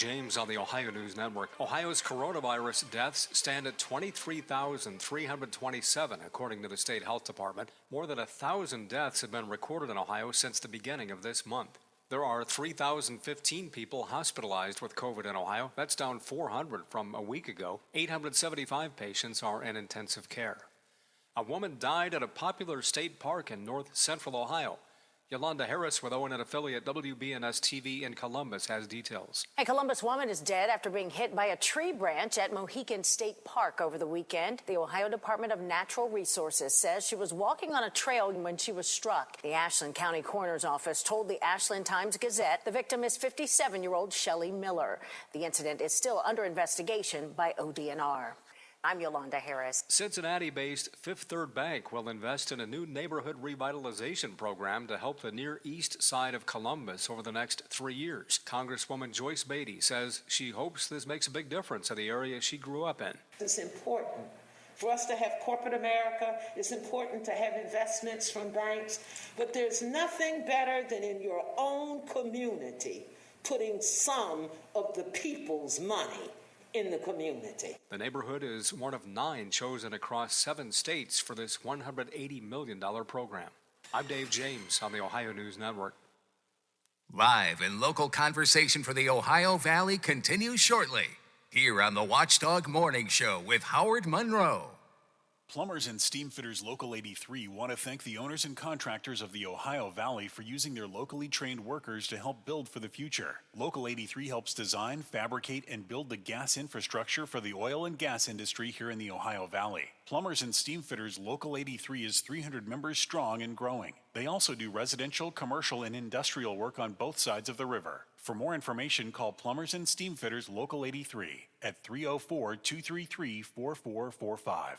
James on the Ohio News Network. Ohio's coronavirus deaths stand at 23,327, according to the state health department. More than 1,000 deaths have been recorded in Ohio since the beginning of this month. There are 3,015 people hospitalized with COVID in Ohio. That's down 400 from a week ago. 875 patients are in intensive care. A woman died at a popular state park in north central Ohio. Yolanda Harris with ONN affiliate WBNS TV in Columbus has details. A Columbus woman is dead after being hit by a tree branch at Mohican State Park over the weekend. The Ohio Department of Natural Resources says she was walking on a trail when she was struck. The Ashland County Coroner's Office told the Ashland Times-Gazette the victim is 57-year-old Shelley Miller. The incident is still under investigation by ODNR. I'm Yolanda Harris. Cincinnati-based Fifth Third Bank will invest in a new neighborhood revitalization program to help the Near East side of Columbus over the next 3 years. Congresswoman Joyce Beatty says she hopes this makes a big difference in the area she grew up in. It's important for us to have corporate America. It's important to have investments from banks. But there's nothing better than in your own community putting some of the people's money in the community. The neighborhood is one of 9 chosen across 7 states for this $180 million program. I'm Dave James on the Ohio News Network. Live and local conversation for the Ohio Valley continues shortly here on the Watchdog Morning Show with Howard Monroe. Plumbers and Steam Fitters Local 83 want to thank the owners and contractors of the Ohio Valley for using their locally trained workers to help build for the future. Local 83 helps design, fabricate, and build the gas infrastructure for the oil and gas industry here in the Ohio Valley. Plumbers and Steam Fitters Local 83 is 300 members strong and growing. They also do residential, commercial, and industrial work on both sides of the river. For more information, call Plumbers and Steam Fitters Local 83 at 304-233-4445.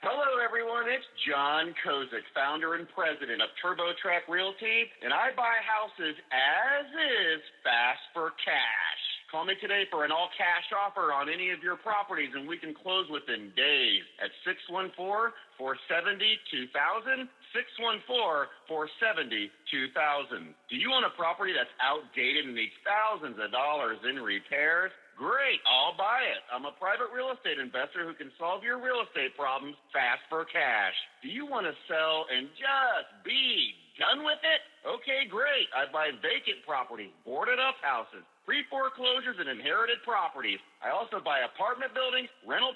Hello, everyone. It's John Kozik, founder and president of TurboTrack Realty, and I buy houses as is, fast for cash. Call me today for an all-cash offer on any of your properties, and we can close within days at 614-470-2000, 614-470-2000. Do you own a property that's outdated and needs thousands of dollars in repairs? Great, I'll buy it. I'm a private real estate investor who can solve your real estate problems fast for cash. Do you want to sell and just be done with it? Okay, great. I buy vacant properties, boarded up houses, pre-foreclosures, and inherited properties. I also buy apartment buildings, rental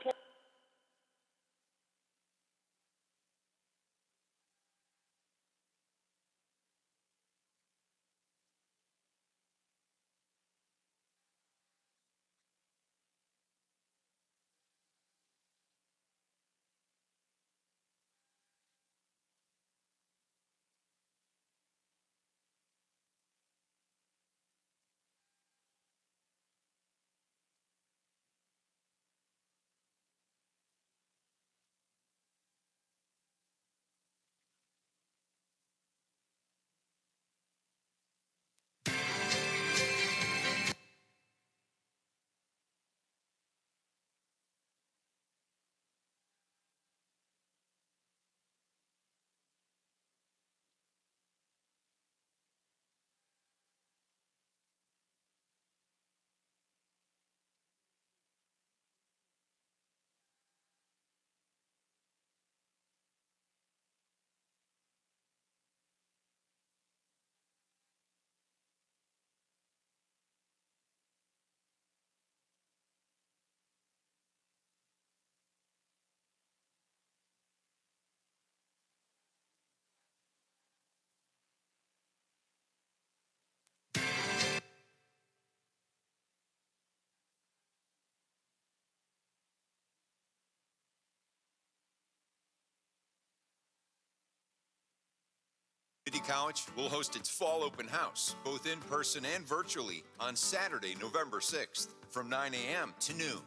Community College will host its fall open house, both in person and virtually, on Saturday, November 6th, from 9 a.m. to noon.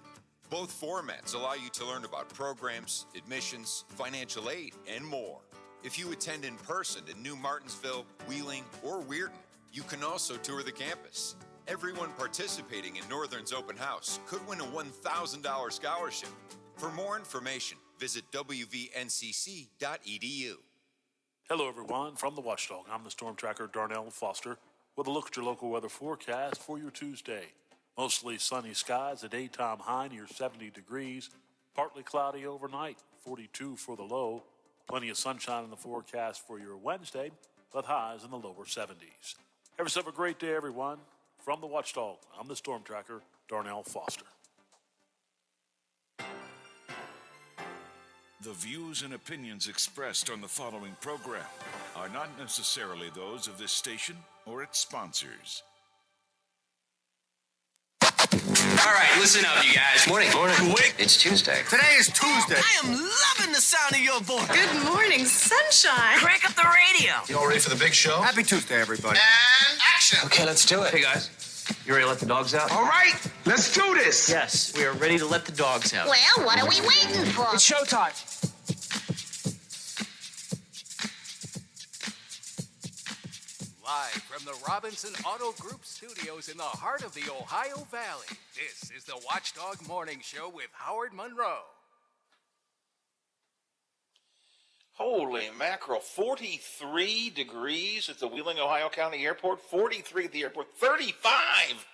Both formats allow you to learn about programs, admissions, financial aid, and more. If you attend in person in New Martinsville, Wheeling, or Weirton, you can also tour the campus. Everyone participating in Northern's open house could win a $1,000 scholarship. For more information, visit wvncc.edu. Hello, everyone. From the Watchdog, I'm the Storm Tracker, Darnell Foster, with a look at your local weather forecast for your Tuesday. Mostly sunny skies, a daytime high near 70 degrees. Partly cloudy overnight, 42 for the low. Plenty of sunshine in the forecast for your Wednesday, but highs in the lower 70s. Have yourself a great day, everyone. From the Watchdog, I'm the Storm Tracker, Darnell Foster. The views and opinions expressed on the following program are not necessarily those of this station or its sponsors. All right, listen up, you guys. Morning. Quick. It's Tuesday. Today is Tuesday. I am loving the sound of your voice. Good morning, sunshine. Crank up the radio. You all ready for the big show? Happy Tuesday, everybody. And action. Okay, let's do it. Hey, guys. You ready to let the dogs out? All right, let's do this. Yes, we are ready to let the dogs out. Well, what are we waiting for? It's showtime. Live from the Robinson Auto Group studios in the heart of the Ohio Valley, this is the Watchdog Morning Show with Howard Monroe. Holy mackerel, 43 degrees at the Wheeling, Ohio County Airport, 43 at the airport, 35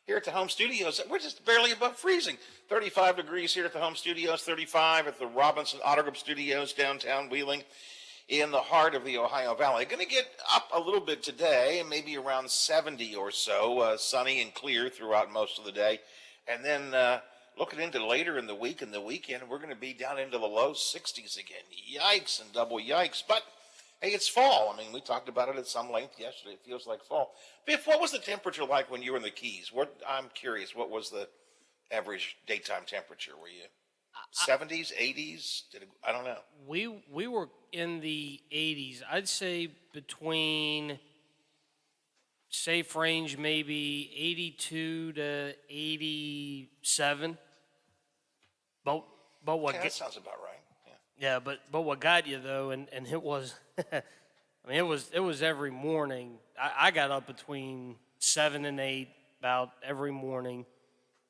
here at the home studios. We're just barely above freezing. 35 degrees here at the home studios, 35 at the Robinson Auto Group studios downtown Wheeling in the heart of the Ohio Valley. Going to get up a little bit today, maybe around 70 or so, sunny and clear throughout most of the day. And then looking into later in the week and the weekend, we're going to be down into the low 60s again. Yikes and double yikes. But, hey, it's fall. I mean, we talked about it at some length yesterday. It feels like fall. Biff, what was the temperature like when you were in the Keys? I'm curious, what was the average daytime temperature? Were you 70s, 80s? I don't know. We were in the 80s. I'd say between safe range maybe 82 to 87. But what? Yeah, that sounds about right. Yeah, but what got you though, and it was, I mean, it was every morning. I got up between 7 and 8 about every morning,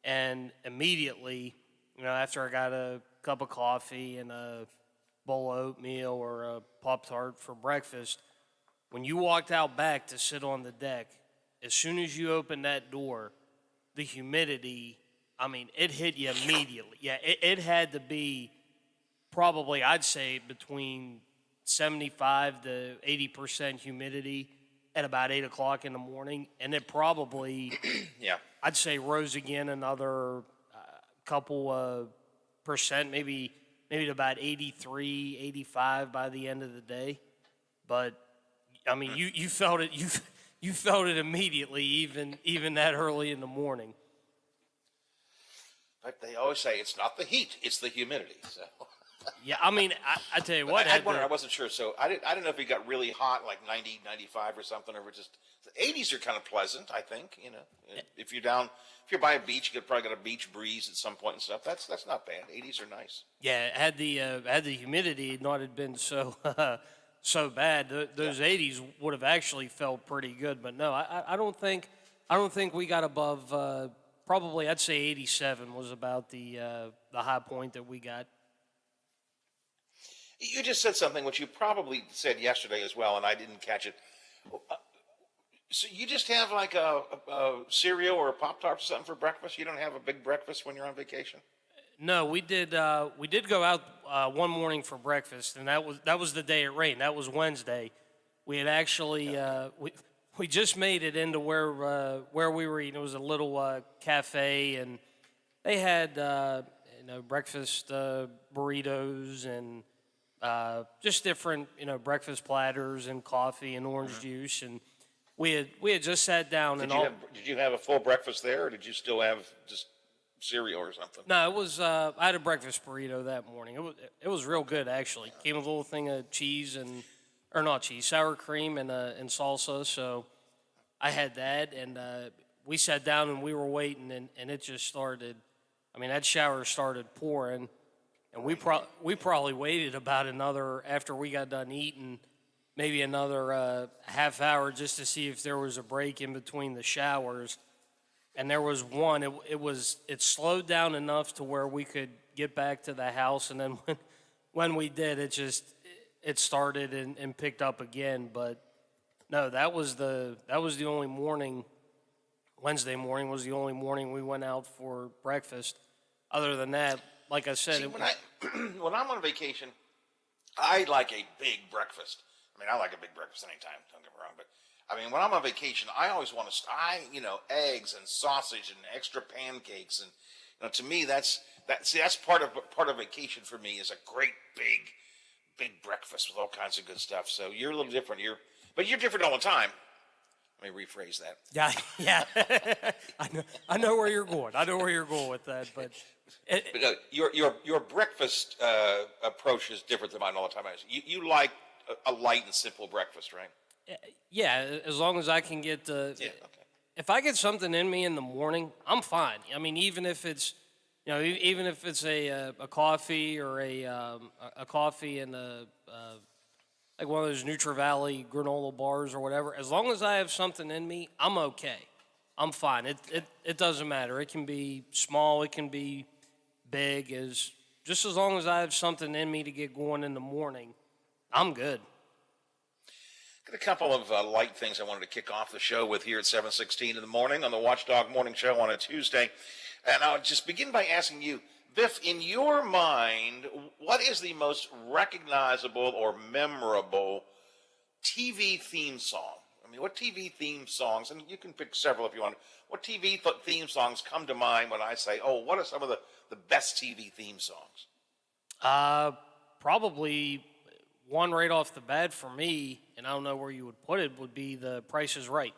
and immediately, after I got a cup of coffee and a bowl of oatmeal or a Pop-Tart for breakfast, when you walked out back to sit on the deck, as soon as you opened that door, the humidity, I mean, it hit you immediately. Yeah, it had to be probably, I'd say, between 75 to 80% humidity at about 8 o'clock in the morning. And it probably, yeah, I'd say rose again another couple of percent, maybe to about 83, 85 by the end of the day. But, I mean, you felt it. You felt it immediately, even that early in the morning. But they always say it's not the heat, it's the humidity. So. Yeah, I mean, I tell you what. I wasn't sure. So I didn't know if it got really hot, like 90, 95 or something, or just the 80s are kind of pleasant, I think. If you're by a beach, you probably got a beach breeze at some point and stuff. That's not bad. 80s are nice. Yeah, had the humidity not had been so so bad, those 80s would have actually felt pretty good. But no, I don't think we got above. Probably, I'd say 87 was about the high point that we got. You just said something which you probably said yesterday as well, and I didn't catch it. So you just have like a cereal or a Pop-Tart or something for breakfast? You don't have a big breakfast when you're on vacation? No, we did go out one morning for breakfast, and that was the day it rained. That was Wednesday. We had actually we just made it into where we were eating. It was a little cafe, and they had breakfast burritos and just different breakfast platters and coffee and orange juice, and we had just sat down. Did you have a full breakfast there, or did you still have just cereal or something? No, it was. I had a breakfast burrito that morning. It was real good actually. Came with a little thing of cheese sour cream and salsa. So I had that, and we sat down and we were waiting, and it just started. I mean, that shower started pouring. And we probably waited about another, after we got done eating, maybe another half hour just to see if there was a break in between the showers. And there was one. It slowed down enough to where we could get back to the house. And then when we did, it started and picked up again. But no, that was the only morning Wednesday morning was the only morning we went out for breakfast. Other than that, like I said, See, when I'm on vacation, I like a big breakfast. I mean, I like a big breakfast anytime, don't get me wrong. But, I mean, when I'm on vacation, I always want to, eggs and sausage and extra pancakes. And, to me, that's part of vacation for me is a great big breakfast with all kinds of good stuff. So you're a little different. But you're different all the time. Let me rephrase that. Yeah. I know where you're going. I know where you're going with that, but your breakfast approach is different than mine all the time. You like a light and simple breakfast, right? Yeah, as long as I can get if I get something in me in the morning, I'm fine. I mean, even if it's a coffee or a coffee and like one of those Wtrf granola bars or whatever, as long as I have something in me, I'm okay. I'm fine. It doesn't matter. It can be small, it can be big, just as long as I have something in me to get going in the morning, I'm good. Got a couple of light things I wanted to kick off the show with here at 7:16 in the morning on the Watchdog Morning Show on a Tuesday. And I'll just begin by asking you, Biff, in your mind, what is the most recognizable or memorable TV theme song? I mean, what TV theme songs, and you can pick several if you want, what TV theme songs come to mind when I say, oh, what are some of the best TV theme songs? Probably one right off the bat for me, and I don't know where you would put it, would be The Price is Right.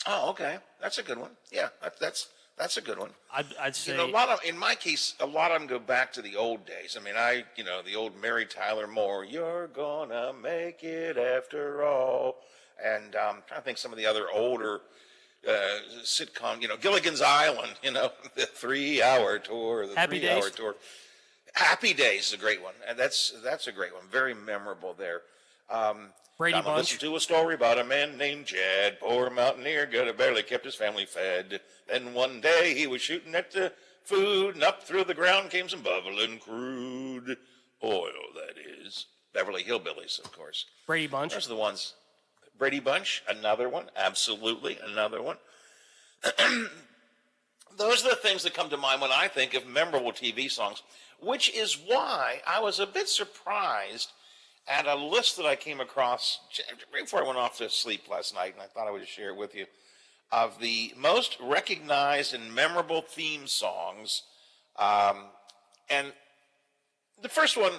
Oh, okay. That's a good one. Yeah, that's a good one. I'd say in my case, a lot of them go back to the old days. I mean, the old Mary Tyler Moore, "You're gonna make it after all," and I'm trying to think some of the other older sitcom. Gilligan's Island. The 3-hour tour, the Happy 3-hour Days. tour. Happy Days is a great one, and that's a great one. Very memorable there. Brady Bunch. Listen to a story about a man named Jed, poor mountaineer, barely kept his family fed. Then one day he was shooting at the food, and up through the ground came some bubbling crude oil, that is. Beverly Hillbillies, of course. Brady Bunch. Those are the ones. Brady Bunch, another one. Absolutely, another one. Those are the things that come to mind when I think of memorable TV songs, which is why I was a bit surprised at a list that I came across right before I went off to sleep last night, and I thought I would just share it with you, of the most recognized and memorable theme songs. And the first one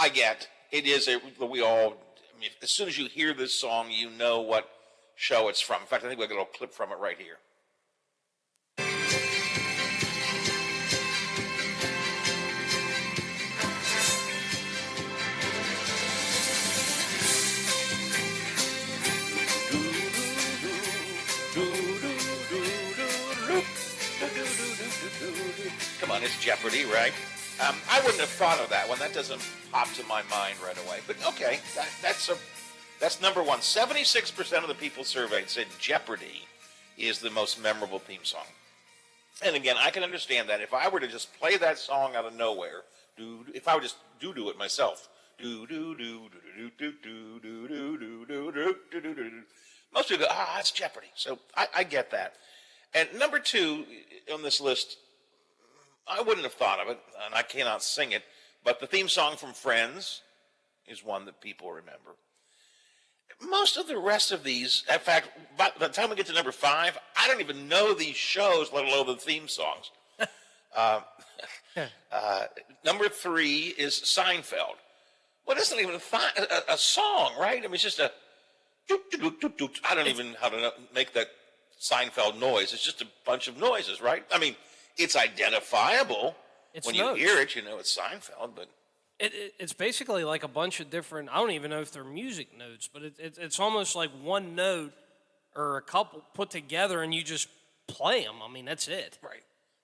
I get, it is as soon as you hear this song, you know what show it's from. In fact, I think we'll get a little clip from it right here. Come on, it's Jeopardy, right? I wouldn't have thought of that one. That doesn't pop to my mind right away. But okay, that's number one. 76% of the people surveyed said Jeopardy is the most memorable theme song. And again, I can understand that. If I were to just play that song out of nowhere, if I would just do it myself, most people go, it's Jeopardy. So I get that. And number two on this list, I wouldn't have thought of it, and I cannot sing it, but the theme song from Friends is one that people remember. Most of the rest of these, in fact, by the time we get to number 5, I don't even know these shows, let alone the theme songs. Number 3 is Seinfeld. Well, it isn't even a song, right? I mean, it's just a I don't even know how to make that Seinfeld noise. It's just a bunch of noises, right? I mean, it's identifiable. When you hear it, you know it's Seinfeld, but it's basically like a bunch of different, I don't even know if they're music notes, but it's almost like one note or a couple put together and you just play them. I mean, that's it.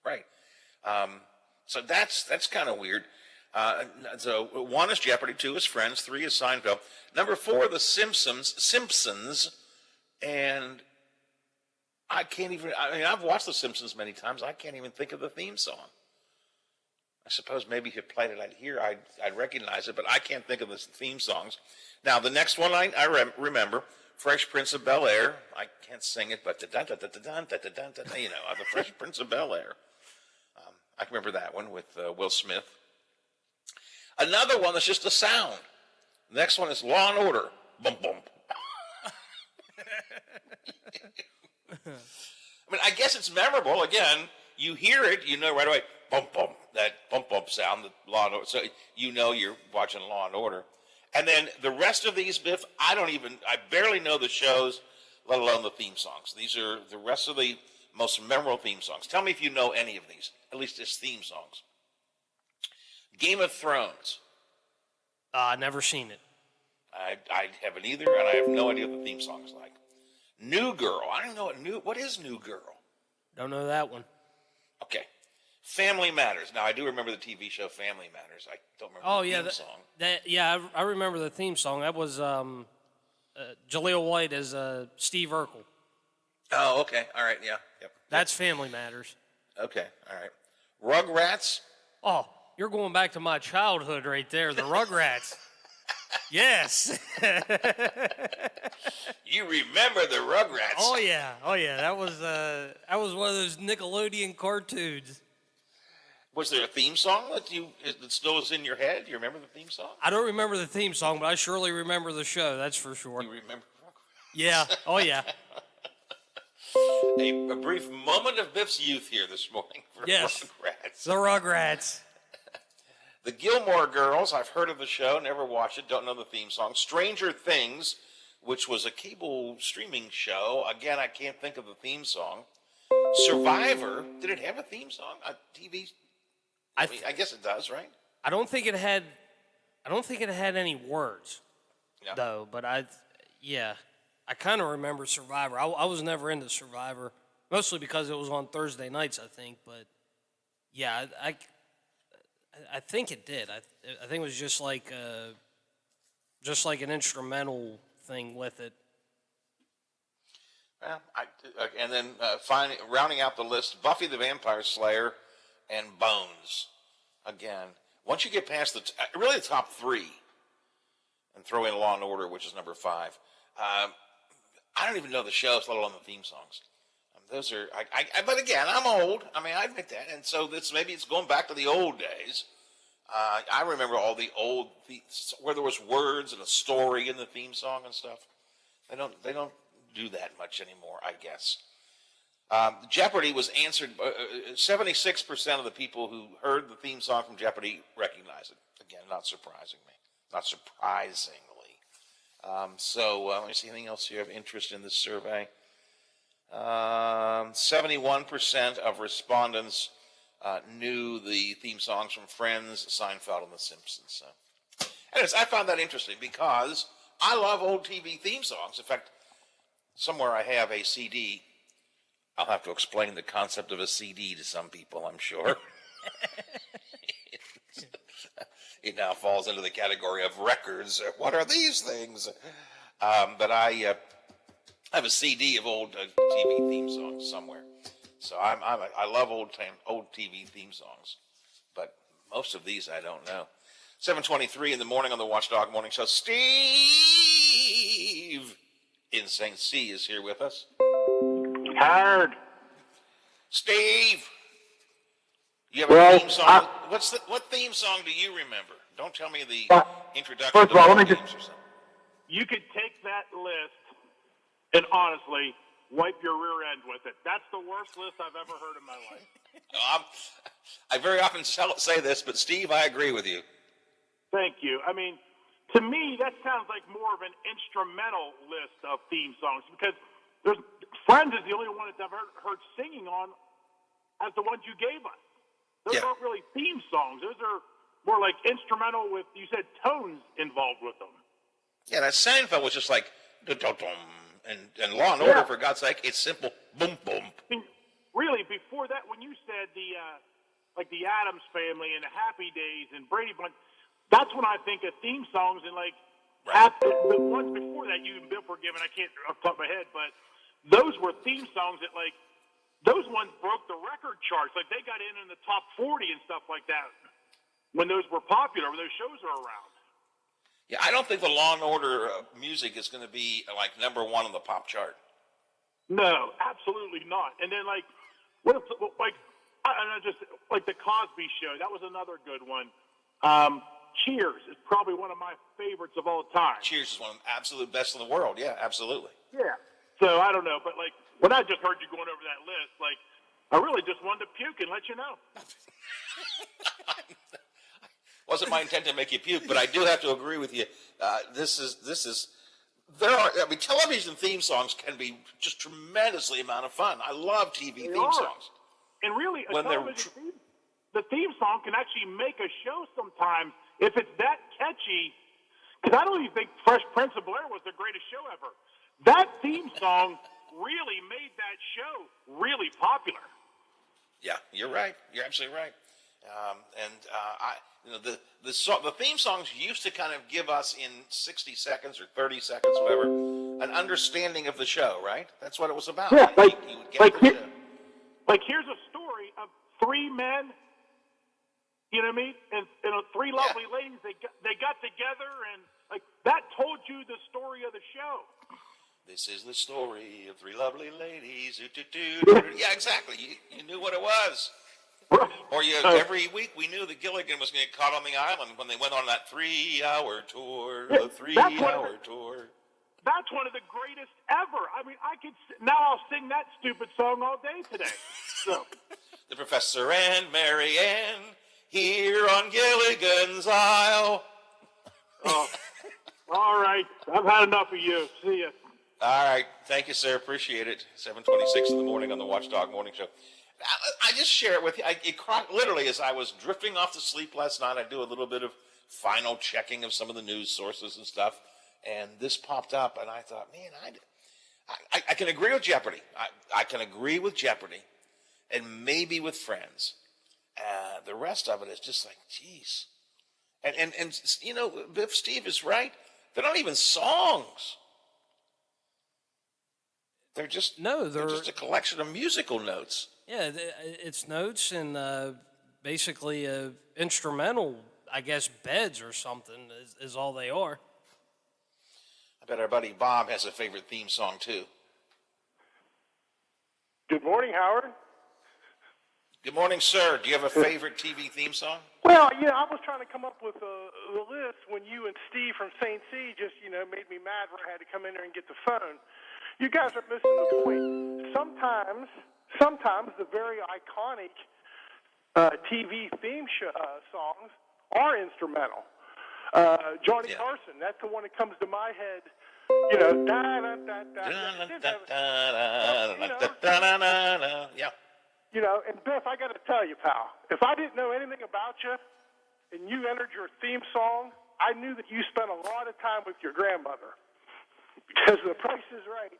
Right. So that's kind of weird. So 1 is Jeopardy, 2 is Friends, 3 is Seinfeld. Number 4, The Simpsons, and I've watched The Simpsons many times. I can't even think of the theme song. I suppose maybe if you played it I'd recognize it, but I can't think of the theme songs. Now, the next one I remember, Fresh Prince of Bel-Air. I can't sing it, but you know, the Fresh Prince of Bel-Air. I can remember that one with Will Smith. Another one that's just a sound. The next one is Law and Order. Bum, bum. I mean, I guess it's memorable. Again, you hear it, you know right away, bump, bump, that bump, bump sound, the Law and Order. So you know you're watching Law and Order. And then the rest of these, Biff, I barely know the shows, let alone the theme songs. These are the rest of the most memorable theme songs. Tell me if you know any of these, at least as theme songs. Game of Thrones. Never seen it. I haven't either, and I have no idea what the theme song is like. New Girl. I don't know what is New Girl? Don't know that one. Okay. Family Matters. Now, I do remember the TV show Family Matters. I don't remember the theme song. I remember the theme song. That was Jaleel White as Steve Urkel. Oh, okay. All right, yeah. Yep. That's Family Matters. Okay, all right. Rugrats. Oh, you're going back to my childhood right there, the Rugrats. Yes. You remember the Rugrats. Oh yeah. That was one of those Nickelodeon cartoons. Was there a theme song that still is in your head? Do you remember the theme song? I don't remember the theme song, but I surely remember the show, that's for sure. You remember Rugrats? Yeah. Oh yeah. A brief moment of Biff's youth here this morning for Rugrats. The Rugrats. The Gilmore Girls, I've heard of the show, never watched it, don't know the theme song. Stranger Things, which was a cable streaming show. Again, I can't think of the theme song. Survivor, did it have a theme song on TV? I guess it does, right? I don't think it had any words, though. But I kind of remember Survivor. I was never into Survivor, mostly because it was on Thursday nights, I think. But yeah, I think it did. I think it was just like an instrumental thing with it. Well, and then finally rounding out the list, Buffy the Vampire Slayer and Bones. Again, once you get past the top three, and throw in Law and Order, which is number 5, I don't even know the shows, let alone the theme songs. Those are, but again, I'm old. I mean, I admit that, and so maybe it's going back to the old days. I remember all the old where there was words and a story in the theme song and stuff. They don't do that much anymore, I guess. Jeopardy was answered. 76% of the people who heard the theme song from Jeopardy recognize it. Again, not surprisingly. So let me see anything else you have interest in this survey. 71% of respondents knew the theme songs from Friends, Seinfeld, and The Simpsons. So, anyways, I found that interesting because I love old TV theme songs. In fact, somewhere I have a CD. I'll have to explain the concept of a CD to some people, I'm sure. It now falls into the category of records. What are these things? But I have a CD of old TV theme songs somewhere. So I love old TV theme songs, but most of these I don't know. 7:23 in the morning on the Watchdog Morning Show. Steve in St. C is here with us. Hard. Steve, you have a theme song. What theme song do you remember? Don't tell me the introduction. First of all, let me You could take that list and honestly wipe your rear end with it. That's the worst list I've ever heard in my life. I very often say this, but Steve, I agree with you. Thank you. I mean, to me, that sounds like more of an instrumental list of theme songs because Friends is the only one that's ever heard singing on as the ones you gave us. Those aren't really theme songs. Those are more like instrumental with, you said, tones involved with them. Yeah, that Seinfeld was just like, and Law and Order, for God's sake, it's simple. Boom, boom. I mean, really, before that, when you said the Addams Family and the Happy Days and Brady Bunch, that's when I think of theme songs and the ones before that, you and Bill were given, I can't off the top of my head, but those were theme songs that those ones broke the record charts. Like they got in the top 40 and stuff like that when those were popular, when those shows were around. Yeah, I don't think the Law and Order music is going to be like #1 on the pop chart. No, absolutely not. And then like the Cosby Show. That was another good one. Cheers is probably one of my favorites of all time. Cheers is one of the absolute best in the world. Yeah, absolutely. Yeah. So I don't know, but like when I just heard you going over that list, like I really just wanted to puke and let you know. Wasn't my intent to make you puke, but I do have to agree with you. Television theme songs can be just tremendously amount of fun. I love TV theme songs. And really, the theme song can actually make a show sometimes if it's that catchy. Because I don't even think Fresh Prince of Bel-Air was the greatest show ever. That theme song really made that show really popular. Yeah, you're right. You're absolutely right. The theme songs used to kind of give us in 60 seconds or 30 seconds, whatever, an understanding of the show, right? That's what it was about. Yeah, you would get the show. Like here's a story of three men, you know what I mean, and three lovely ladies. They got together, and like that told you the story of the show. This is the story of three lovely ladies. Yeah, exactly. You knew what it was. Or every week we knew that Gilligan was going to get caught on the island when they went on that 3-hour tour. The 3-hour tour. That's one of the greatest ever. I mean, I'll sing that stupid song all day today. So. The Professor and Mary Ann here on Gilligan's Isle. Oh, all right. I've had enough of you. See ya. All right. Thank you, sir. Appreciate it. 7:26 in the morning on the Watchdog Morning Show. I just share it with you. Literally, as I was drifting off to sleep last night, I do a little bit of final checking of some of the news sources and stuff, and this popped up, and I thought, man, I can agree with Jeopardy. I can agree with Jeopardy, and maybe with Friends. The rest of it is just like, geez. And you know, Biff Steve is right. They're not even songs. They're just a collection of musical notes. Yeah, it's notes and basically instrumental, I guess, beds or something is all they are. I bet our buddy Bob has a favorite theme song, too. Good morning, Howard. Good morning, sir. Do you have a favorite TV theme song? Well, I was trying to come up with the list when you and Steve from St. C just, made me mad where I had to come in there and get the phone. You guys are missing the point. Sometimes the very iconic TV theme songs are instrumental. Johnny Carson, that's the one that comes to my head. Yeah. And Biff, I got to tell you, pal, if I didn't know anything about you and you entered your theme song, I knew that you spent a lot of time with your grandmother. Because The Price is Right.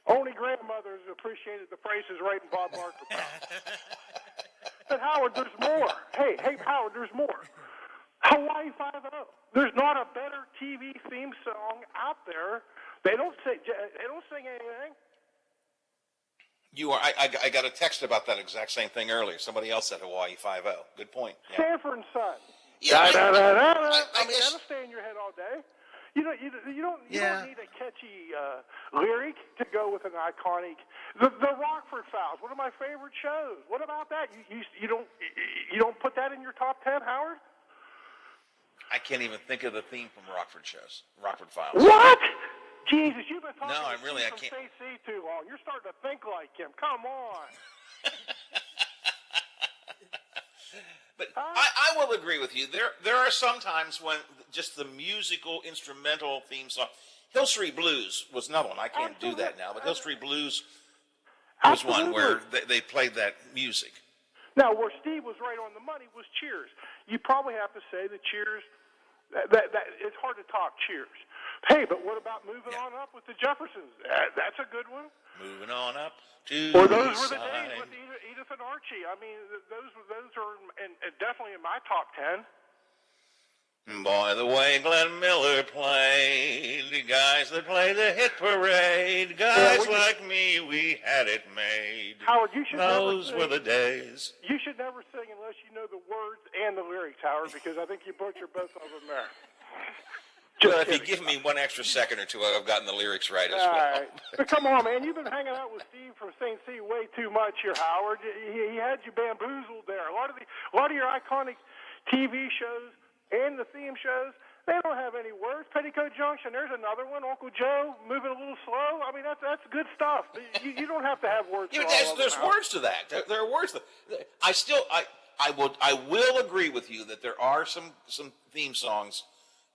Only grandmothers appreciated The Price is Right and Bob Barker. But Howard, there's more. Hey, Howard, there's more. Hawaii 5-0. There's not a better TV theme song out there. They don't sing anything. I got a text about that exact same thing earlier. Somebody else said Hawaii 5-0. Good point. Yeah. Sanford and Son. Yeah, I mean, that'll stay in your head all day. You don't need a catchy lyric to go with an iconic. The Rockford Files, one of my favorite shows. What about that? You don't put that in your top 10, Howard? I can't even think of the theme from Rockford Files. What? Jesus, you've been talking I from can't. KC too long. You're starting to think like him. Come on. But I will agree with you. There are some times when just the musical instrumental theme song. Hill Street Blues was another one. I can't do that now, but Hill Street Blues was one where they played that music. Now, where Steve was right on the money was Cheers. You probably have to say that Cheers. That it's hard to top Cheers. Hey, but what about Moving On Up with the Jeffersons? That's a good one. Moving on up to Or those were the days with Edith and Archie. I mean, those are definitely in my top 10. By the way, Glenn Miller played. Guys that play the hit parade. Guys like me, we had it made. Howard, you should Those were the days. You should never sing unless you know the words and the lyrics, Howard, because I think you butchered both of them there. Well, if you give me one extra second or two, I've gotten the lyrics right as All well. right. But come on, man. You've been hanging out with Steve from St. C way too much here, Howard. He had you bamboozled there. A lot of your iconic TV shows and the theme shows, they don't have any words. Petticoat Junction, there's another one. Uncle Joe moving a little slow. I mean, that's good stuff. You don't have to have words. Yeah, for all of there's them, words to that. There are words. I will agree with you that there are some theme songs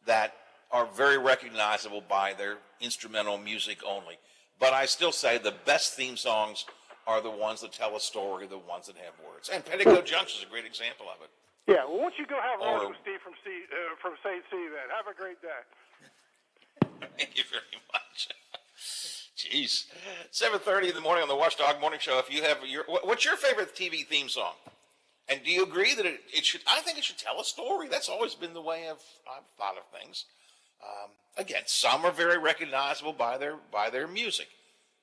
that are very recognizable by their instrumental music only. But I still say the best theme songs are the ones that tell a story, the ones that have words. And Petticoat Junction is a great example of it. Yeah, well, once you go have lunch with Steve from St. C, then have a great day. Thank you very much. Jeez, 7:30 in the morning on the Watchdog Morning Show. If you have what's your favorite TV theme song? And do you agree that it should? I think it should tell a story. That's always been the way I've thought of things. Again, some are very recognizable by their music.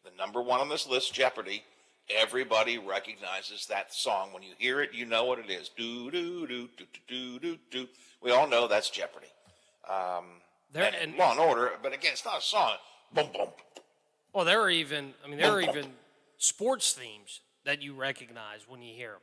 The number one on this list, Jeopardy. Everybody recognizes that song. When you hear it, you know what it is. Do do do do do do do. We all know that's Jeopardy. And Law and Order, but again, it's not a song. Boom boom. Well, there are even sports themes that you recognize when you hear them.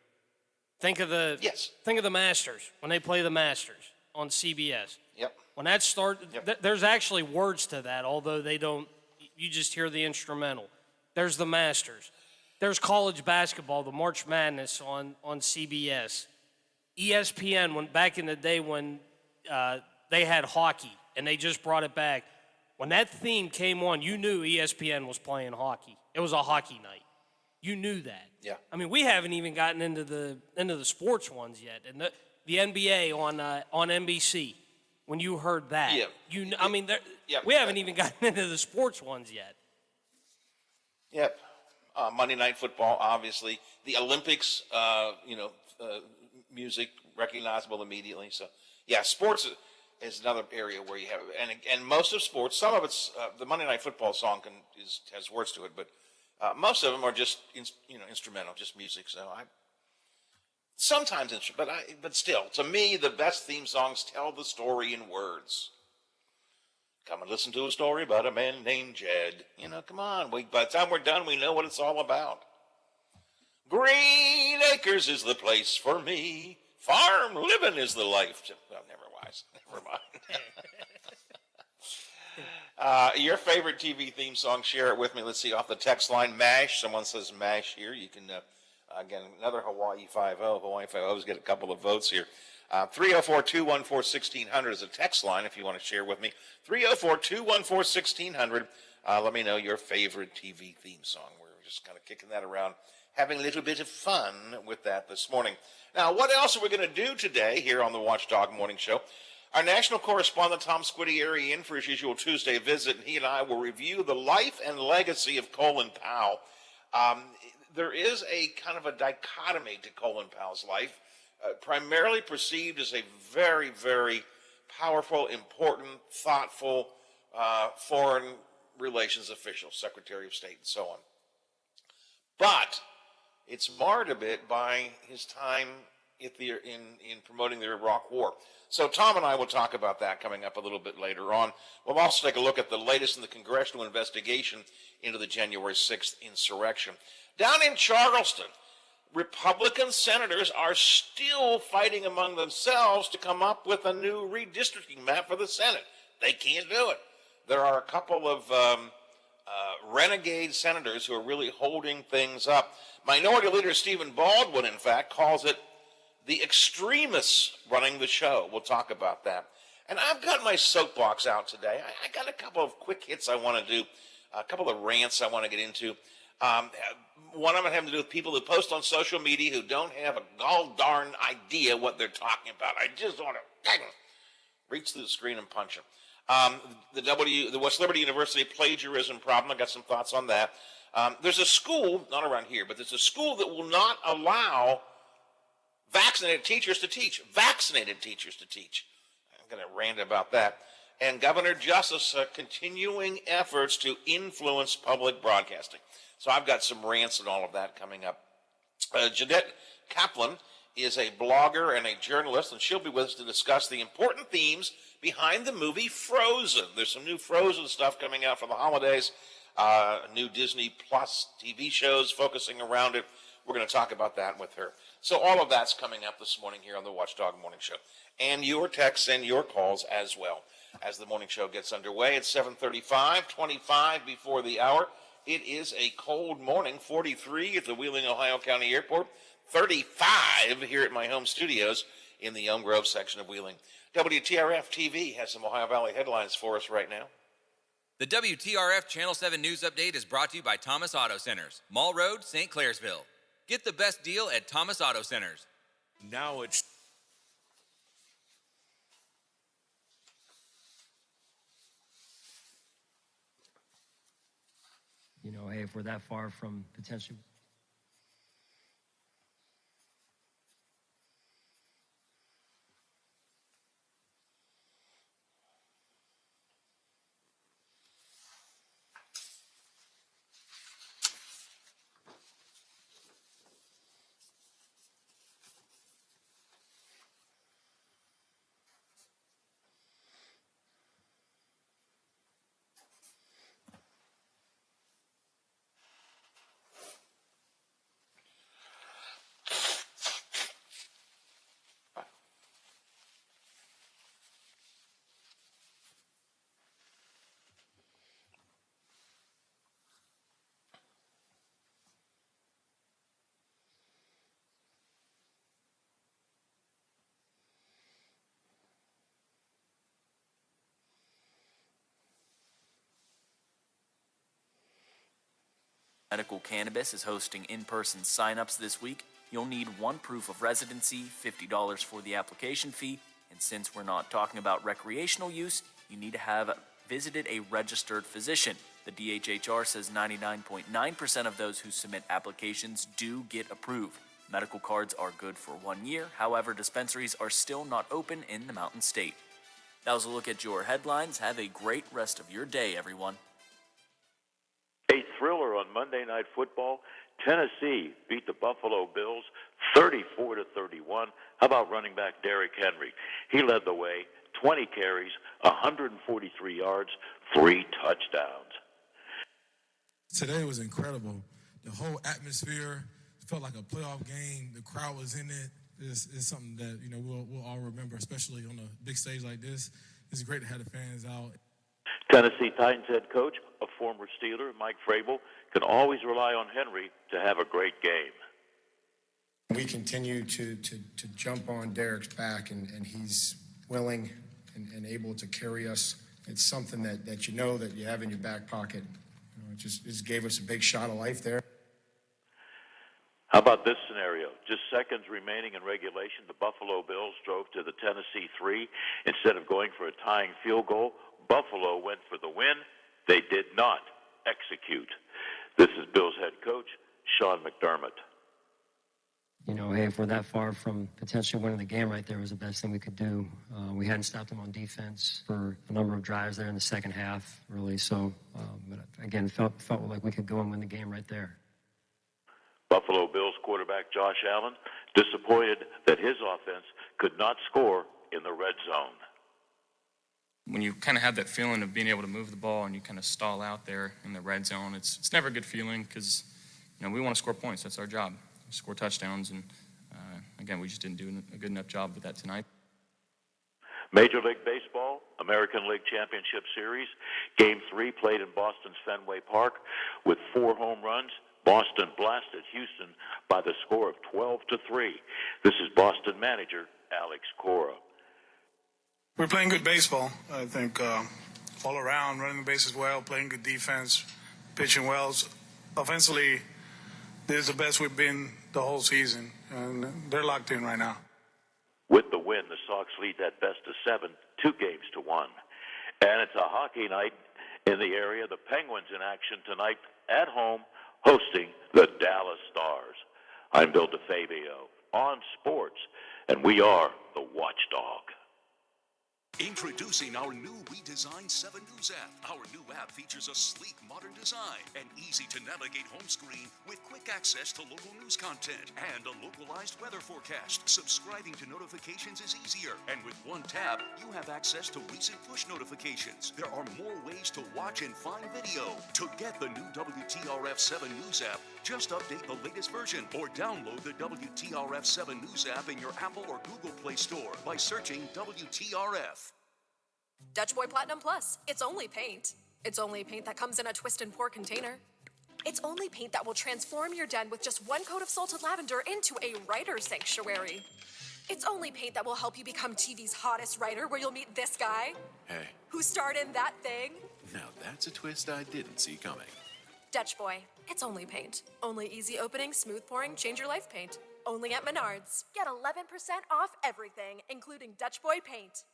Think of the Masters when they play the Masters on CBS. Yep. When that starts, there's actually words to that, although they don't. You just hear the instrumental. There's the Masters. There's college basketball, the March Madness on CBS. ESPN, when back in the day when they had hockey and they just brought it back. When that theme came on, you knew ESPN was playing hockey. It was a hockey night. You knew that. Yeah. I mean, we haven't even gotten into the sports ones yet. And the NBA on NBC, when you heard that, we haven't even gotten into the sports ones yet. Yep. Monday Night Football, obviously. The Olympics, music recognizable immediately. So, yeah, sports is another area where you have, and most of sports, some of it's the Monday Night Football song has words to it, but most of them are just instrumental, just music. So sometimes but still, to me, the best theme songs tell the story in words. Come and listen to a story about a man named Jed. Come on. By the time we're done, we know what it's all about. Green Acres is the place for me. Farm living is the life. Well, never mind. Your favorite TV theme song, share it with me. Let's see, off the text line, MASH. Someone says MASH here. You can, again, another Hawaii 5-0. Hawaii 5-0's get a couple of votes here. 304-214-1600 is a text line if you want to share with me. 304-214-1600. Let me know your favorite TV theme song. We're just kind of kicking that around, having a little bit of fun with that this morning. Now, what else are we going to do today here on the Watchdog Morning Show? Our national correspondent, Tom Squitieri, in for his usual Tuesday visit, and he and I will review the life and legacy of Colin Powell. There is a kind of a dichotomy to Colin Powell's life. Primarily perceived as a very, very powerful, important, thoughtful foreign relations official, Secretary of State, and so on. But it's marred a bit by his time in promoting the Iraq War. So Tom and I will talk about that coming up a little bit later on. We'll also take a look at the latest in the congressional investigation into the January 6th insurrection. Down in Charleston, Republican senators are still fighting among themselves to come up with a new redistricting map for the Senate. They can't do it. There are a couple of renegade senators who are really holding things up. Minority Leader Stephen Baldwin, in fact, calls it the extremists running the show. We'll talk about that. And I've got my soapbox out today. I got a couple of quick hits I want to do, a couple of rants I want to get into. One of them having to do with people who post on social media who don't have a gall darn idea what they're talking about. I just want to reach through the screen and punch them. The West Liberty University plagiarism problem, I got some thoughts on that. There's a school, not around here, but there's a school that will not allow vaccinated teachers to teach. Vaccinated teachers to teach. I'm going to rant about that. And Governor Justice continuing efforts to influence public broadcasting. So I've got some rants and all of that coming up. Jeanette Kaplan is a blogger and a journalist, and she'll be with us to discuss the important themes behind the movie Frozen. There's some new Frozen stuff coming out for the holidays, new Disney Plus TV shows focusing around it. We're going to talk about that with her. So all of that's coming up this morning here on the Watchdog Morning Show. And your texts and your calls as well. As the morning show gets underway, it's 7:35, 25 before the hour. It is a cold morning, 43 at the Wheeling, Ohio County Airport, 35 here at my home studios in the Elm Grove section of Wheeling. WTRF TV has some Ohio Valley headlines for us right now. The WTRF Channel 7 News Update is brought to you by Thomas Auto Centers, Mall Road, St. Clairsville. Get the best deal at Thomas Auto Centers. Now it's hey, if we're that far from potentially. Medical Cannabis is hosting in-person sign-ups this week. You'll need one proof of residency, $50 for the application fee, and since we're not talking about recreational use, you need to have visited a registered physician. The DHHR says 99.9% of those who submit applications do get approved. Medical cards are good for 1 year, however, dispensaries are still not open in the Mountain State. That was a look at your headlines. Have a great rest of your day, everyone. A thriller on Monday Night Football. Tennessee beat the Buffalo Bills 34-31. How about running back Derrick Henry? He led the way, 20 carries, 143 yards, 3 touchdowns. Today was incredible. The whole atmosphere felt like a playoff game. The crowd was in it. It's something that we'll all remember, especially on a big stage like this. It's great to have the fans out. Tennessee Titans head coach, a former Steeler, Mike Vrabel, can always rely on Henry to have a great game. We continue to jump on Derrick's back, and he's willing and able to carry us. It's something that you have in your back pocket. It just gave us a big shot of life there. How about this scenario? Just seconds remaining in regulation, the Buffalo Bills drove to the Tennessee 3. Instead of going for a tying field goal, Buffalo went for the win. They did not execute. This is Bills head coach, Sean McDermott. Hey, if we're that far from potentially winning the game right there was the best thing we could do. We hadn't stopped them on defense for a number of drives there in the second half, really. So, but again, felt like we could go and win the game right there. Buffalo Bills quarterback Josh Allen disappointed that his offense could not score in the red zone. When you kind of have that feeling of being able to move the ball and you kind of stall out there in the red zone, it's never a good feeling because, we want to score points. That's our job, score touchdowns. And, again, we just didn't do a good enough job with that tonight. Major League Baseball, American League Championship Series, Game 3 played in Boston's Fenway Park with 4 home runs. Boston blasted Houston by the score of 12-3. This is Boston manager Alex Cora. We're playing good baseball. I think all around, running the bases well, playing good defense, pitching well. Offensively, this is the best we've been the whole season, and they're locked in right now. With the win, the Sox lead that best of 7, 2-1. And it's a hockey night in the area. The Penguins in action tonight at home, hosting the Dallas Stars. I'm Bill DeFabio on sports, and we are the Watchdog. Introducing our new redesigned 7 News app. Our new app features a sleek, modern design, an easy-to-navigate home screen with quick access to local news content and a localized weather forecast. Subscribing to notifications is easier, and with one tap, you have access to recent push notifications. There are more ways to watch and find video. To get the new WTRF 7 News app, just update the latest version or download the WTRF 7 News app in your Apple or Google Play Store by searching WTRF. Dutch Boy Platinum Plus. It's only paint. It's only paint that comes in a twist and pour container. It's only paint that will transform your den with just one coat of salted lavender into a writer's sanctuary. It's only paint that will help you become TV's hottest writer, where you'll meet this guy. Hey, Who starred in that thing. now that's a twist I didn't see coming. Dutch Boy. It's only paint. Only easy opening, smooth pouring, change your life paint. Only at Menards. Get 11% off everything, including Dutch Boy paint.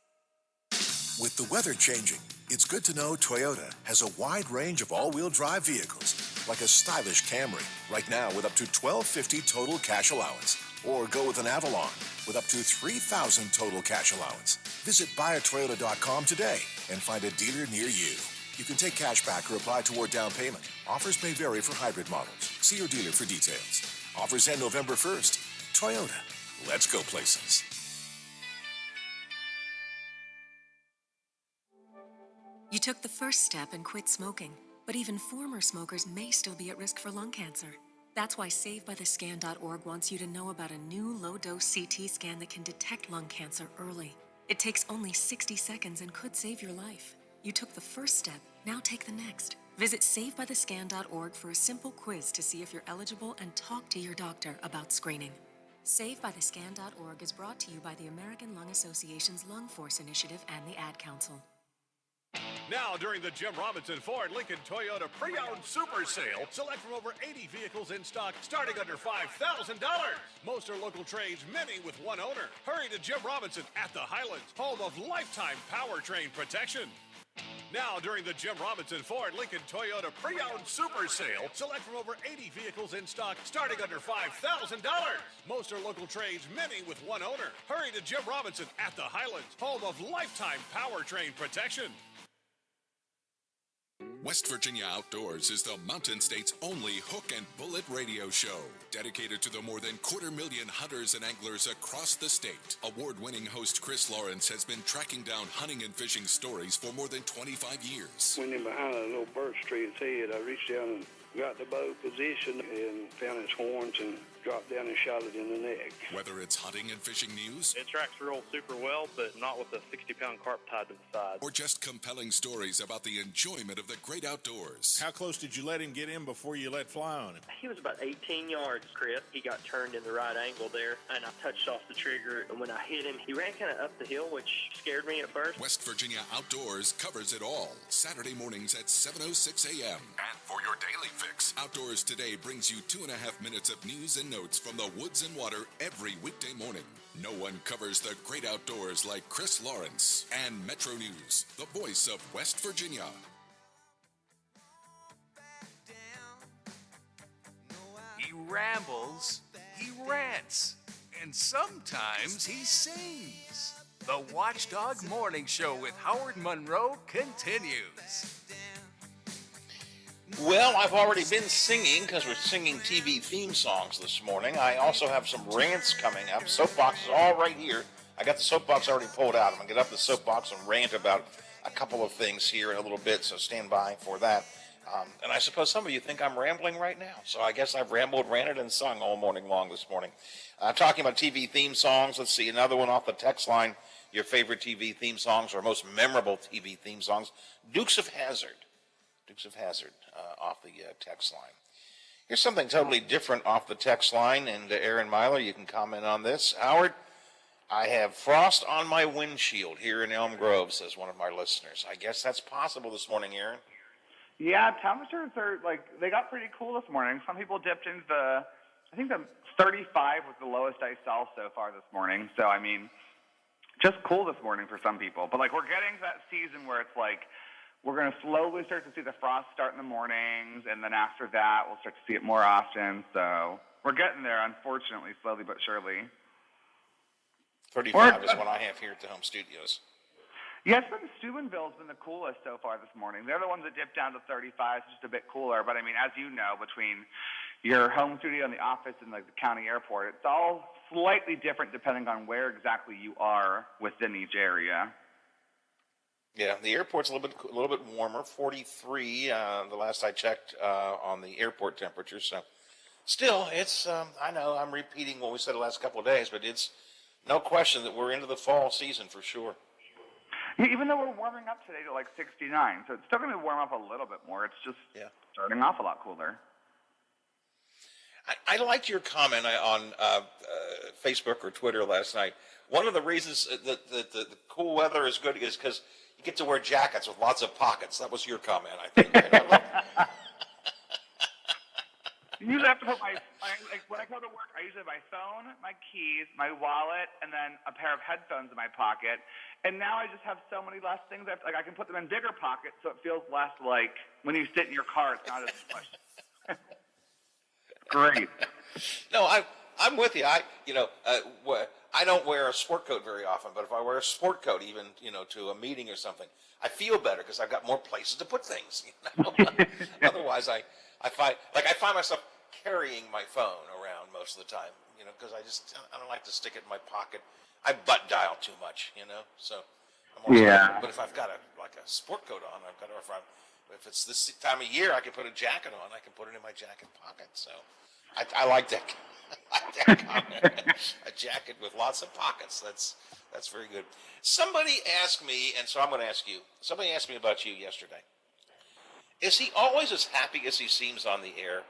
With the weather changing, it's good to know Toyota has a wide range of all-wheel drive vehicles, like a stylish Camry, right now with up to $1,250 total cash allowance. Or go with an Avalon with up to $3,000 total cash allowance. Visit buyatoyota.com today and find a dealer near you. You can take cash back or apply toward down payment. Offers may vary for hybrid models. See your dealer for details. Offers end November 1st. Toyota. Let's go places. You took the first step and quit smoking, but even former smokers may still be at risk for lung cancer. That's why SaveByTheScan.org wants you to know about a new low-dose CT scan that can detect lung cancer early. It takes only 60 seconds and could save your life. You took the first step, now take the next. Visit SaveByTheScan.org for a simple quiz to see if you're eligible and talk to your doctor about screening. SaveByTheScan.org is brought to you by the American Lung Association's Lung Force Initiative and the Ad Council. Now, during the Jim Robinson Ford Lincoln Toyota Pre-Owned Super Sale, select from over 80 vehicles in stock starting under $5,000. Most are local trades, many with one owner. Hurry to Jim Robinson at the Highlands, home of lifetime powertrain protection. Now, during the Jim Robinson Ford Lincoln Toyota Pre-Owned Super Sale, select from over 80 vehicles in stock starting under $5,000. Most are local trades, many with one owner. Hurry to Jim Robinson at the Highlands, home of lifetime powertrain protection. West Virginia Outdoors is the Mountain State's only hook and bullet radio show, dedicated to the more than 250,000 hunters and anglers across the state. Award-winning host Chris Lawrence has been tracking down hunting and fishing stories for more than 25 years. Went in behind a little birch tree at its head. I reached down and got the bow positioned and found its horns and dropped down and shot it in the neck. Whether it's hunting and fishing news, it tracks real super well, but not with a 60-pound carp tied to the side. Or just compelling stories about the enjoyment of the great outdoors. How close did you let him get in before you let fly on him? He was about 18 yards, Chris. He got turned in the right angle there, and I touched off the trigger, and when I hit him, he ran kind of up the hill, which scared me at first. West Virginia Outdoors covers it all. Saturday mornings at 7:06 a.m. And for your daily fix, Outdoors Today brings you 2.5 minutes of news and notes from the woods and water every weekday morning. No one covers the great outdoors like Chris Lawrence. And Metro News, the voice of West Virginia. He rambles, he rants, and sometimes he sings. The Watchdog Morning Show with Howard Monroe continues. Well, I've already been singing because we're singing TV theme songs this morning. I also have some rants coming up. Soapbox is all right here. I got the soapbox already pulled out. I'm going to get up the soapbox and rant about a couple of things here in a little bit, so stand by for that. And I suppose some of you think I'm rambling right now. So I guess I've rambled, ranted, and sung all morning long this morning. Talking about TV theme songs, let's see, another one off the text line. Your favorite TV theme songs or most memorable TV theme songs. Dukes of Hazzard off the text line. Here's something totally different off the text line, and Aaron Myler, you can comment on this. Howard, I have frost on my windshield here in Elm Grove, says one of my listeners. I guess that's possible this morning, Aaron. Yeah, temperatures are, they got pretty cool this morning. Some people dipped into I think the 35 was the lowest I saw so far this morning. So, I mean, just cool this morning for some people. But, we're getting to that season where it's we're going to slowly start to see the frost start in the mornings, and then after that, we'll start to see it more often. So we're getting there, unfortunately, slowly but surely. 35 is what I have here at the home studios. Yeah, it's been Steubenville's been the coolest so far this morning. They're the ones that dipped down to 35, it's just a bit cooler. But I mean, as you know, between your home studio and the office and like the county airport, it's all slightly different depending on where exactly you are within each area. Yeah, the airport's a little bit warmer, 43. The last I checked on the airport temperature. So, still, it's. I know I'm repeating what we said the last couple of days, but it's no question that we're into the fall season for sure. Even though we're warming up today to like 69, so it's still going to warm up a little bit more. It's just starting off a lot cooler. I liked your comment on Facebook or Twitter last night. One of the reasons that the cool weather is good is because you get to wear jackets with lots of pockets. That was your comment, I think. You usually have to put like when I go to work, I usually have my phone, my keys, my wallet, and then a pair of headphones in my pocket. And now I just have so many less things. I can put them in bigger pockets, so it feels less like when you sit in your car, it's not as much. Great. No, I'm with you. I don't wear a sport coat very often, but if I wear a sport coat, even to a meeting or something, I feel better because I've got more places to put things. Otherwise, I find myself carrying my phone around most of the time, because I don't like to stick it in my pocket. I butt dial too much, so I'm But if I've got a sport coat on, if it's this time of year, I can put a jacket on. I can put it in my jacket pocket. So I like that. I like that comment. A jacket with lots of pockets. That's very good. Somebody asked me, and so I'm going to ask you. Somebody asked me about you yesterday. Is he always as happy as he seems on the air?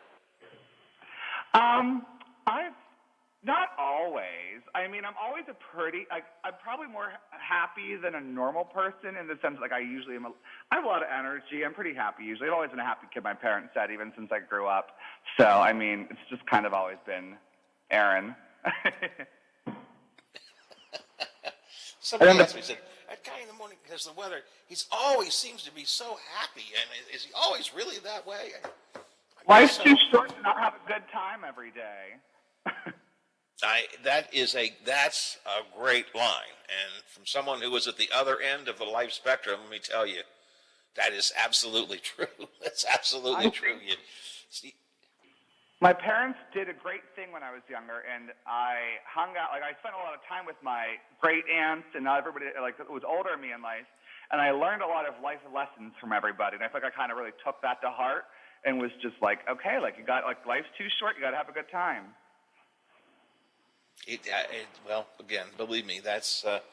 Not always. I mean, I'm always I'm probably more happy than a normal person in the sense I usually am. I have a lot of energy. I'm pretty happy usually. I've always been a happy kid, my parents said, even since I grew up. So, I mean, it's just kind of always been Aaron. Somebody asked me, said, that guy in the morning, because the weather, he always seems to be so happy. And is he always really that way? Life's too short to not have a good time every day. That's a great line, and from someone who was at the other end of the life spectrum, let me tell you, that is absolutely true. That's absolutely true. My parents did a great thing when I was younger, and I hung out. I spent a lot of time with my great aunts and everybody that was older than me in life, and I learned a lot of life lessons from everybody. And I feel like I kind of really took that to heart and was just okay, you got life's too short. You got to have a good time. Well, again, believe me, that's at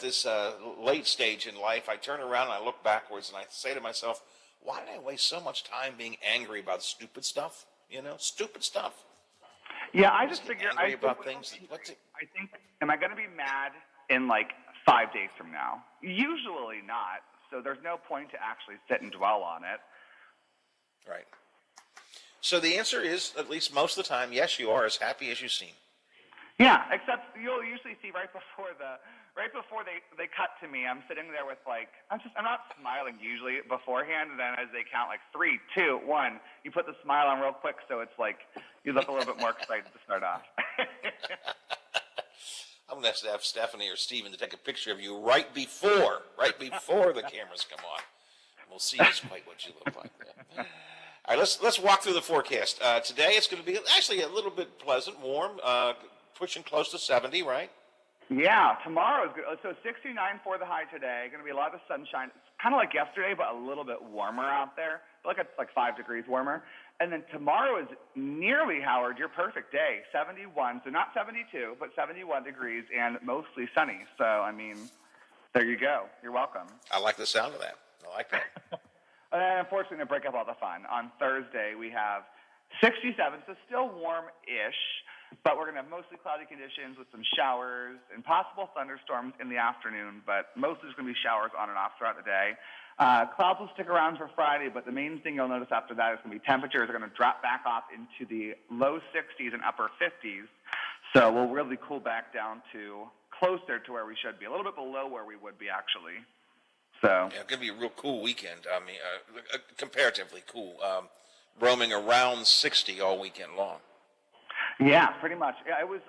this late stage in life, I turn around and I look backwards and I say to myself, why did I waste so much time being angry about stupid stuff? Stupid stuff. Yeah, I just figure angry about things. I think, am I going to be mad in 5 days from now? Usually not. So there's no point to actually sit and dwell on it. Right. So the answer is, at least most of the time, yes, you are as happy as you seem. Yeah, except you'll usually see right before they cut to me, I'm sitting there with I'm not smiling usually beforehand, and then as they count 3, 2, 1, you put the smile on real quick, so it's you look a little bit more excited to start off. I'm going to have Stephanie or Steven to take a picture of you right before the cameras come on. We'll see just quite what you look like. All right, let's walk through the forecast. Today it's going to be actually a little bit pleasant, warm, pushing close to 70, right? Yeah, tomorrow is good. So 69 for the high today. Going to be a lot of sunshine. It's kind of like yesterday, but a little bit warmer out there. It's 5 degrees warmer. And then tomorrow is nearly, Howard, your perfect day. 71, so not 72, but 71 degrees and mostly sunny. So, I mean, there you go. You're welcome. I like the sound of that. I like that. And unfortunately, to break up all the fun, on Thursday we have 67, so still warm-ish, but we're going to have mostly cloudy conditions with some showers and possible thunderstorms in the afternoon, but mostly there's going to be showers on and off throughout the day. Clouds will stick around for Friday, but the main thing you'll notice after that is going to be temperatures are going to drop back off into the low 60s and upper 50s, so we'll really cool back down to closer to where we should be, a little bit below where we would be actually. So yeah, it's going to be a real cool weekend. I mean, comparatively cool. Roaming around 60 all weekend long. Yeah, pretty much. Yeah, it was.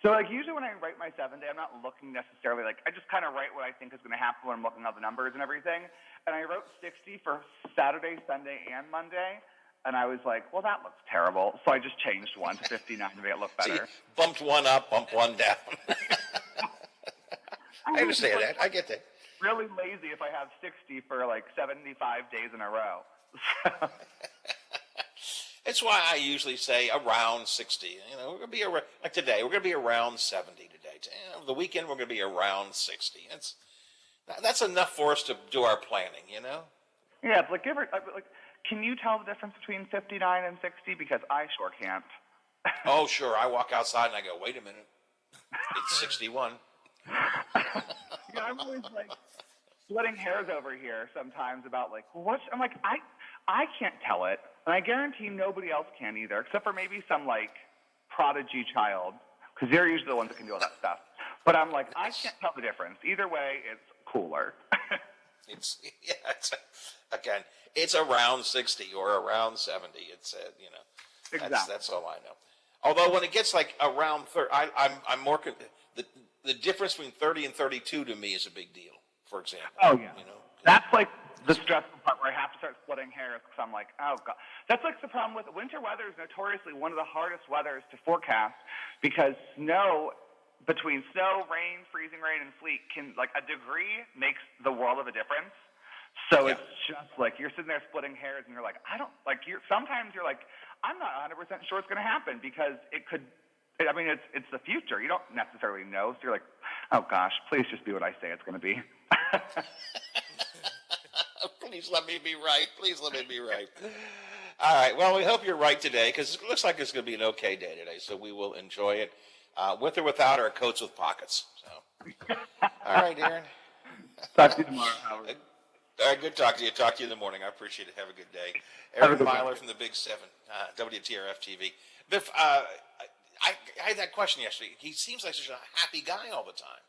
So, like, usually when I write my 7-day, I'm not looking necessarily, like, I just kind of write what I think is going to happen when I'm looking at the numbers and everything. And I wrote 60 for Saturday, Sunday, and Monday. And I was like, well, that looks terrible. So I just changed one to 59 to make it look better. So bumped one up, bumped one down. I understand that. I get that. Really lazy if I have 60 for like 75 days in a row. It's why I usually say around 60. You know, we're going to be around, like today, we're going to be around 70 today. The weekend, we're going to be around 60. That's enough for us to do our planning, you know? Yeah, it's like, can you tell the difference between 59 and 60? Because I sure can't. Oh, sure. I walk outside and I go, wait a minute. It's 61. Yeah, I'm always like splitting hairs over here sometimes about like, I'm like, I can't tell it. And I guarantee nobody else can either, except for maybe some like prodigy child, because they're usually the ones that can do all that stuff. But I'm like, I can't tell the difference. Either way, it's cooler. It's around 60 or around 70. It's Exactly. That's all I know. Although when it gets like around 30, I'm more the difference between 30 and 32 to me is a big deal. For example. Oh yeah. You know, that's like the stressful part where I have to start splitting hairs because I'm like, oh god. That's like the problem with winter weather is notoriously one of the hardest weathers to forecast because between snow, rain, freezing rain, and sleet can like a degree makes the world of a difference. So it's just like you're sitting there splitting hairs and you're like, sometimes you're like, I'm not 100% sure it's going to happen because it could. I mean, it's the future. You don't necessarily know. So you're like, oh gosh, please just be what I say it's going to be. Please let me be right. Please let me be right. All right. Well, we hope you're right today because it looks like it's going to be an okay day today. So we will enjoy it with or without our coats with pockets. So, all right, Aaron. Talk to you tomorrow, Howard. All right, good talk to you. Talk to you in the morning. I appreciate it. Have a good day. Aaron Myler from the Big 7, WTRF TV. Biff, I had that question yesterday. He seems like such a happy guy all the time.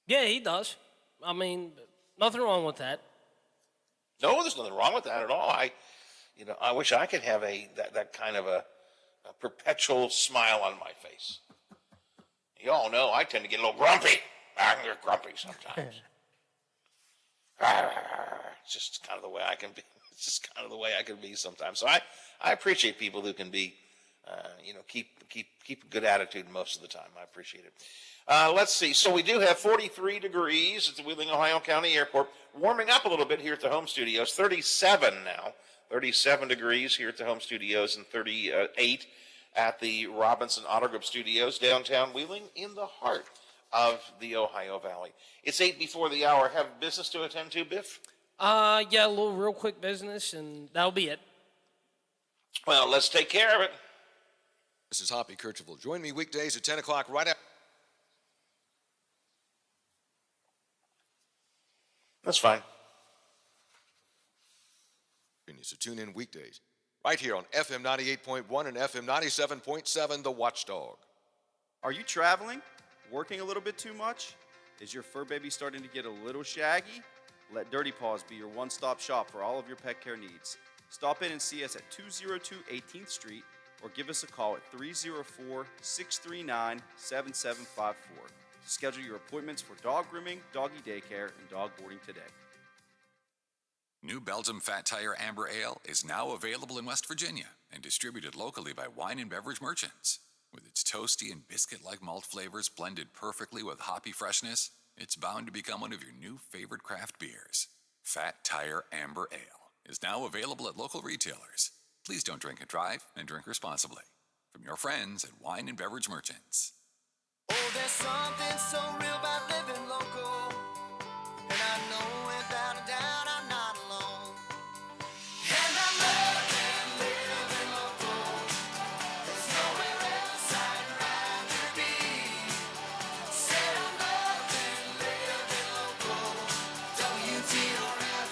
Yeah, he does. I mean, nothing wrong with that. No, there's nothing wrong with that at all. I wish I could have that kind of a perpetual smile on my face. You all know I tend to get a little grumpy. I'm grumpy sometimes. It's just kind of the way I can be. It's just kind of the way I can be sometimes. So I appreciate people who can be, keep a good attitude most of the time. I appreciate it. Let's see. So we do have 43 degrees at the Wheeling, Ohio County Airport. Warming up a little bit here at the home studios. 37 now. 37 degrees here at the home studios and 38 at the Robinson Auto Group Studios, downtown Wheeling, in the heart of the Ohio Valley. It's 8 before the hour. Have business to attend to, Biff? Yeah, a little real quick business, and that'll be it. Well, let's take care of it. This is Hoppy Kercheval. Join me weekdays at 10 o'clock right after. That's fine. So tune in weekdays right here on FM 98.1 and FM 97.7, The Watchdog. Are you traveling? Working a little bit too much? Is your fur baby starting to get a little shaggy? Let Dirty Paws be your one-stop shop for all of your pet care needs. Stop in and see us at 202 18th Street or give us a call at 304-639-7754 to schedule your appointments for dog grooming, doggy daycare, and dog boarding today. New Belgium Fat Tire Amber Ale is now available in West Virginia and distributed locally by Wine and Beverage Merchants. With its toasty and biscuit-like malt flavors blended perfectly with hoppy freshness, it's bound to become one of your new favorite craft beers. Fat Tire Amber Ale is now available at local retailers. Please don't drink and drive and drink responsibly. From your friends at Wine and Beverage Merchants. Oh, there's something so real about living local, and I know without a doubt I'm not alone. And I love living local. There's nowhere else I'd rather be. Said I love living local. WTRF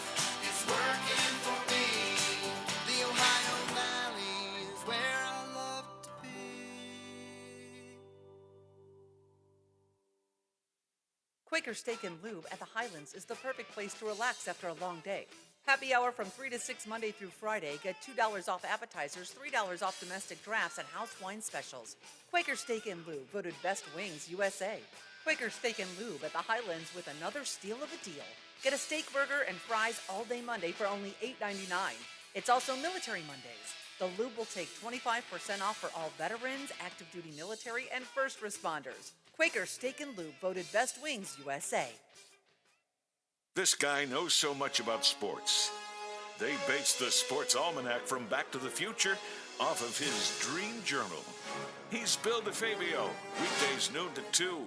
is working for me. The Ohio Valley is where I love to be. Quaker Steak and Lube at the Highlands is the perfect place to relax after a long day. Happy hour from 3 to 6 Monday through Friday. Get $2 off appetizers, $3 off domestic drafts, and house wine specials. Quaker Steak and Lube, voted Best Wings USA. Quaker Steak and Lube at the Highlands with another steal of a deal. Get a steak burger and fries all day Monday for only $8.99. It's also Military Mondays. The Lube will take 25% off for all veterans, active duty military, and first responders. Quaker Steak and Lube, voted Best Wings USA. This guy knows so much about sports. They based the Sports Almanac from Back to the Future off of his dream journal. He's Bill DeFabio, weekdays noon to 2,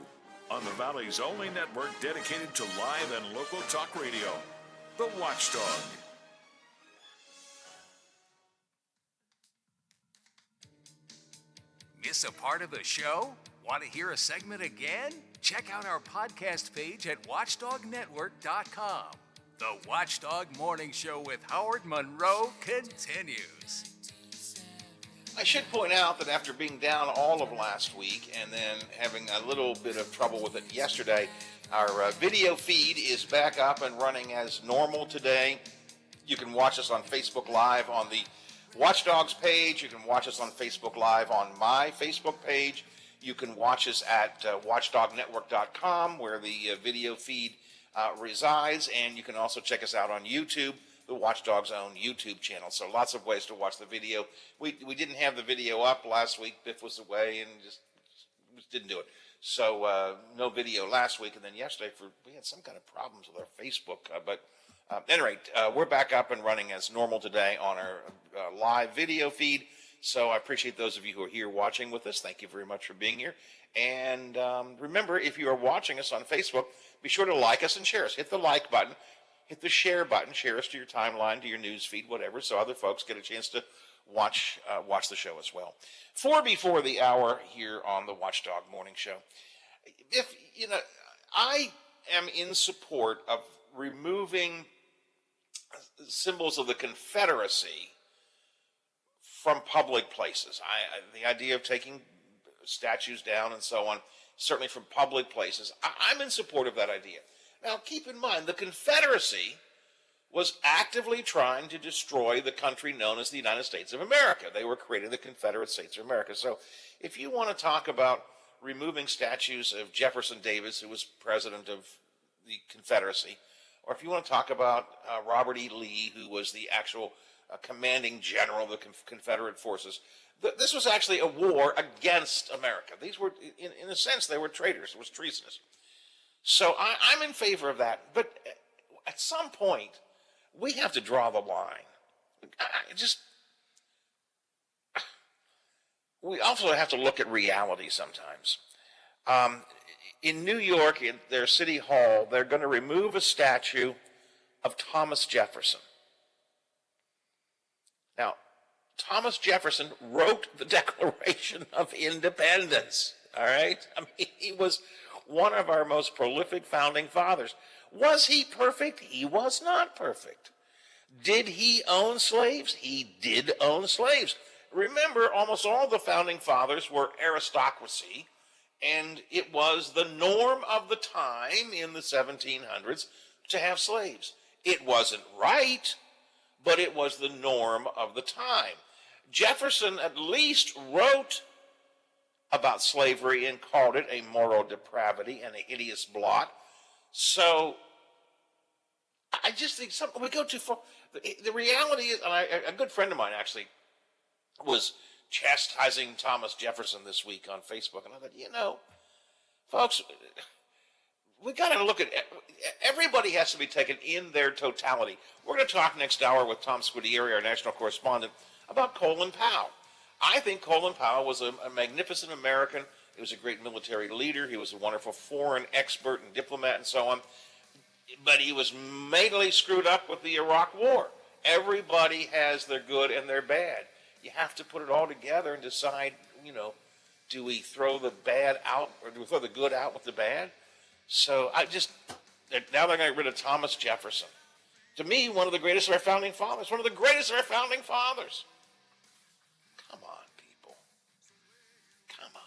on the Valley's only network dedicated to live and local talk radio, The Watchdog. Miss a part of the show? Want to hear a segment again? Check out our podcast page at watchdognetwork.com. The Watchdog Morning Show with Howard Monroe continues. I should point out that after being down all of last week and then having a little bit of trouble with it yesterday, our video feed is back up and running as normal today. You can watch us on Facebook Live on the Watchdogs page. You can watch us on Facebook Live on my Facebook page. You can watch us at watchdognetwork.com, where the video feed resides, and you can also check us out on YouTube, the Watchdog's own YouTube channel. So lots of ways to watch the video. We didn't have the video up last week. Biff was away and just didn't do it. So no video last week, and then yesterday we had some kind of problems with our Facebook. But at any rate, we're back up and running as normal today on our live video feed. So I appreciate those of you who are here watching with us. Thank you very much for being here. And remember, if you are watching us on Facebook, be sure to like us and share us. Hit the like button. Hit the share button. Share us to your timeline, to your news feed, whatever, so other folks get a chance to watch the show as well. 4 before the hour here on the Watchdog Morning Show. If you know, I am in support of removing symbols of the Confederacy from public places. The idea of taking statues down and so on, certainly from public places, I'm in support of that idea. Now, keep in mind, the Confederacy was actively trying to destroy the country known as the United States of America. They were creating the Confederate States of America. So if you want to talk about removing statues of Jefferson Davis, who was president of the Confederacy, or if you want to talk about Robert E. Lee, who was the actual commanding general of the Confederate forces, this was actually a war against America. These were, in a sense, they were traitors. It was treasonous. So I'm in favor of that. But at some point, we have to draw the line. We also have to look at reality sometimes. In New York, in their city hall, they're going to remove a statue of Thomas Jefferson. Now, Thomas Jefferson wrote the Declaration of Independence, all right? I mean, he was one of our most prolific founding fathers. Was he perfect? He was not perfect. Did he own slaves? He did own slaves. Remember, almost all the founding fathers were aristocracy, and it was the norm of the time in the 1700s to have slaves. It wasn't right, but it was the norm of the time. Jefferson at least wrote about slavery and called it a moral depravity and a hideous blot. So I just think we go too far. The reality is, and a good friend of mine actually was chastising Thomas Jefferson this week on Facebook, and I thought, folks, we got to look at everybody has to be taken in their totality. We're going to talk next hour with Tom Scudieri, our national correspondent, about Colin Powell. I think Colin Powell was a magnificent American. He was a great military leader. He was a wonderful foreign expert and diplomat and so on. But he was fatally screwed up with the Iraq War. Everybody has their good and their bad. You have to put it all together and decide, do we throw the bad out or do we throw the good out with the bad? So now they're going to get rid of Thomas Jefferson. To me, one of the greatest of our founding fathers. One of the greatest of our founding fathers. Come on, people. Come on.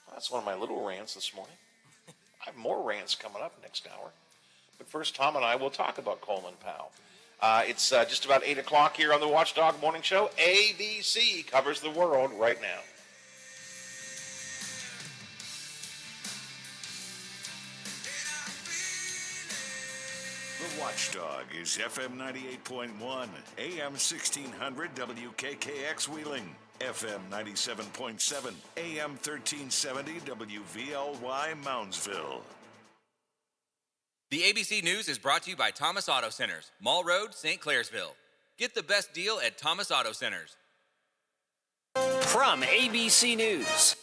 Well, that's one of my little rants this morning. I have more rants coming up next hour. But first, Tom and I will talk about Colin Powell. It's just about 8 o'clock here on the Watchdog Morning Show. ABC covers the world right now. The Watchdog is FM 98.1, AM 1600 WKKX Wheeling, FM 97.7, AM 1370 WVLY Moundsville. The ABC News is brought to you by Thomas Auto Centers, Mall Road, St. Clairsville. Get the best deal at Thomas Auto Centers. From ABC News,